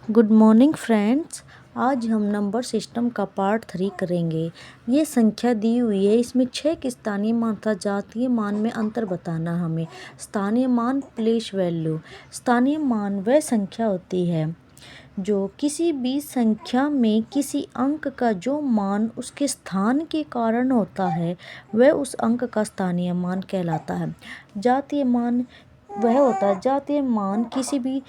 Good morning friends. आज हम number system का पार्ट 3 करेंगे। ये संख्या दी हुई है, इसमें 6 के स्थानीय मान तथा जातीय मान में अंतर बताना हमें। स्थानीय मान प्लेस वैल्यू। स्थानीय मान वह संख्या होती है जो किसी भी संख्या में किसी अंक का जो मान उसके स्थान के कारण होता है वह उस अंक का स्थानीय मान कहलाता है। जातीय मान वह होता है, जातीय मान किसी भी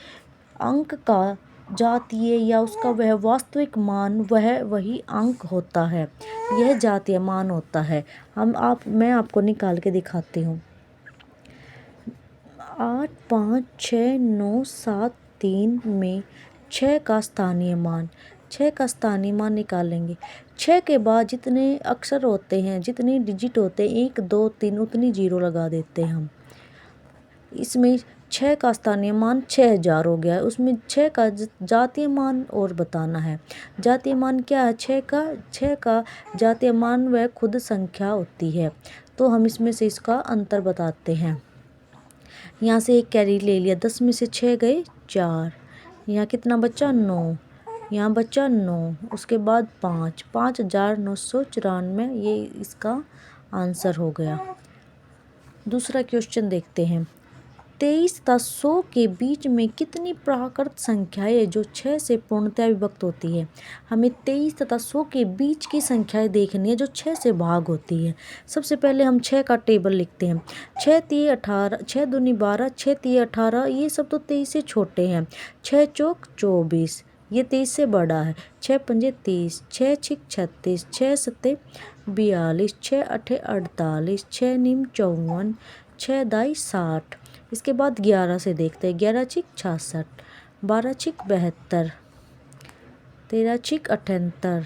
अंक का जातीय या उसका वह वास्तविक मान वह वही अंक होता है, यह जातीय मान होता है। मैं आपको निकाल के दिखाती हूँ। 8 5 6 9 7 3 में 6 का स्थानीय मान, 6 का स्थानीय मान निकालेंगे। 6 के बाद जितने अक्षर होते हैं, जितने डिजिट होते हैं 1 2 3 उतनी जीरो लगा देते हैं हम। इसमें 6 का स्थानीय मान 6000 हो गया है। उसमें 6 का जातीय मान और बताना है। जातीय मान क्या है? 6 का जातीय मान वह खुद संख्या होती है। तो हम इसमें से इसका अंतर बताते हैं। यहाँ से एक कैरी ले लिया, 10 में से 6 गए 4, यहाँ कितना बचा 9, यहाँ बचा 9, उसके बाद 5, 5994, ये इसका आंसर हो गया। दूसरा क्वेश्चन देखते हैं। 23 तथा 100 के बीच में कितनी प्राकृत संख्याएं जो 6 से पूर्णतः विभक्त होती है? हमें 23 तथा 100 के बीच की संख्याएं देखनी है जो 6 से भाग होती है। सबसे पहले हम 6 का टेबल लिखते हैं। 6 3 18, 6 दूनी 12, 6 3 18, ये सब तो 23 से छोटे हैं। 6 चौक 24, ये 23 से बड़ा है। 6 पंजे 30, 6 छिक 36, 6 सत्ते 42, 6 अठे 48, 6 नीम 54, 6 दाई 60। इसके बाद 11 से देखते हैं। 11 छिक 66, 12 छिक 72, 13 छिक 78,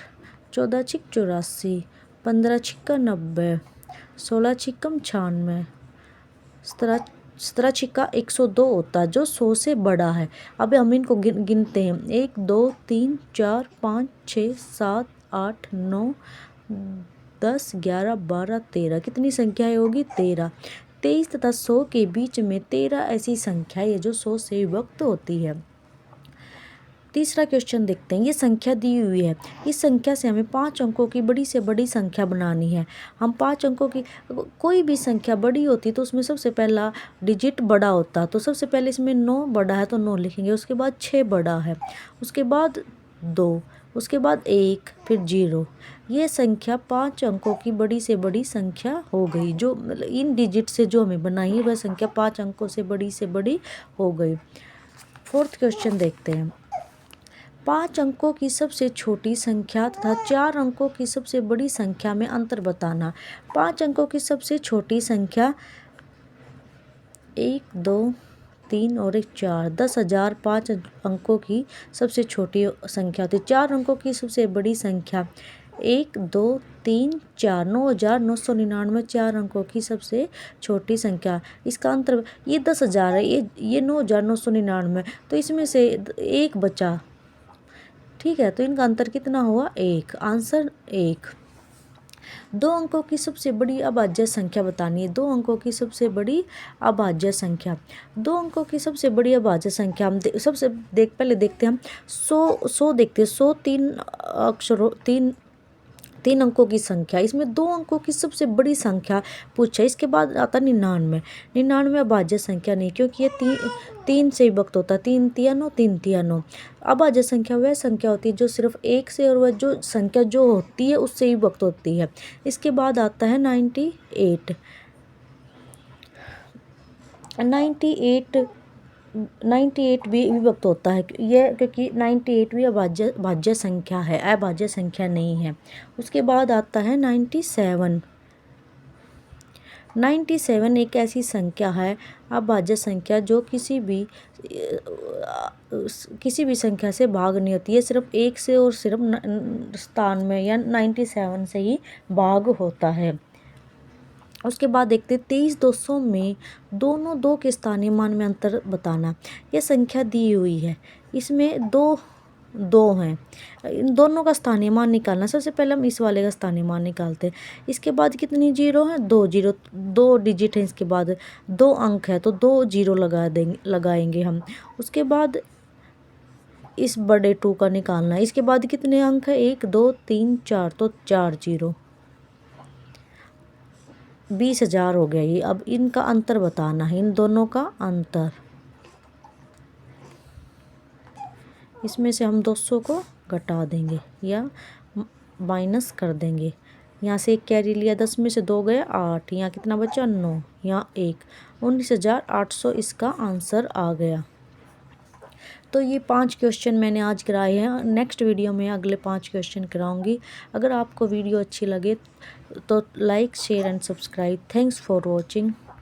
14 छिक 84, 15 छिक्का 90, 16 छिक्कम 96, 17 छिक्का 102 होता है जो 100 से बड़ा है। अब हम इनको गिनते हैं। 1 2 3 4 5 6 7 8 9 10 11 12 13, कितनी संख्याएं होगी? 13। 23 तथा 100 के बीच में 13 ऐसी संख्या है जो 100 से विभक्त होती है। तीसरा क्वेश्चन देखते हैं। ये संख्या दी हुई है, इस संख्या से हमें 5 अंकों की बड़ी से बड़ी संख्या बनानी है। हम 5 अंकों की कोई भी संख्या बड़ी होती है तो उसमें सबसे पहला डिजिट बड़ा होता है। तो सबसे पहले इसमें 9 बड़ा है तो 9 लिखेंगे, उसके बाद 6 बड़ा है, उसके बाद 2, उसके बाद 1, फिर 0। ये संख्या 5 अंकों की बड़ी से बड़ी संख्या हो गई। जो इन डिजिट से जो हमें बनाई है वह संख्या 5 अंकों से बड़ी हो गई। फोर्थ क्वेश्चन देखते हैं। 5 अंकों की सबसे छोटी संख्या तथा 4 अंकों की सबसे बड़ी संख्या में अंतर बताना। 5 अंकों की सबसे छोटी संख्या 1 2 3 और 1 4, 10,000 5 अंकों की सबसे छोटी संख्या होती है। 4 अंकों की सबसे बड़ी संख्या 1 2 3 4, 9,999 4 अंकों की सबसे छोटी संख्या। इसका अंतर ये 10,000 है, ये 9,999, तो इसमें से एक बचा। ठीक है, तो इनका अंतर कितना हुआ? 1। आंसर 1। 2 अंकों की सबसे बड़ी अभाज्य संख्या बतानी है। 2 अंकों की सबसे बड़ी अभाज्य संख्या। 2 अंकों की सबसे बड़ी अभाज्य संख्या हम पहले देखते हैं हम 100 देखते हैं। 100 तीन अंकों की संख्या। इसमें 2 अंकों की सबसे बड़ी संख्या पूछा। इसके बाद आता 99। 99 अभाज्य संख्या नहीं, क्योंकि ये 3 से विभक्त होता है। 3 तिया 9, 3 तिया 9। अभाज्य संख्या वह संख्या होती है जो सिर्फ 1 से और वह जो संख्या जो होती है उससे विभक्त होती है। इसके बाद आता है 98। 98 भी विभक्त होता है यह, क्योंकि 98 भी अभाज्य संख्या है, अभाज्य संख्या नहीं है। उसके बाद आता है 97। 97 एक ऐसी संख्या है, अभाज्य संख्या, जो किसी भी संख्या से भाग नहीं होती है। सिर्फ 1 से और सिर्फ स्थान में या 97 से ही भाग होता है। उसके बाद देखते 23 200 में दोनों 2 के स्थानीय मान में अंतर बताना। यह संख्या दी हुई है, इसमें 2 हैं, इन दोनों का स्थानीय मान निकालना। सबसे पहले हम इस वाले का स्थानीय मान निकालते हैं। इसके बाद कितनी जीरो हैं? 2 जीरो, 2 डिजिट हैं। इसके बाद 2 अंक है तो 2 जीरो लगाएंगे हम। उसके बाद इस बड़े 2 का निकालना है। इसके बाद कितने अंक है, 1 2 3 4, तो 4 0, 20,000 हो गया ये। अब इनका अंतर बताना है, इन दोनों का अंतर। इसमें से हम 200 को घटा देंगे या माइनस कर देंगे। यहाँ से एक कैरी लिया, 10 में से 2 गए 8, यहाँ कितना बचा 9, यहाँ 1, 19,800 इसका आंसर आ गया। तो ये 5 क्वेश्चन मैंने आज कराए हैं। नेक्स्ट वीडियो में अगले 5 क्वेश्चन कराऊंगी। अगर आपको वीडियो अच्छी लगे तो like share and subscribe. Thanks for watching.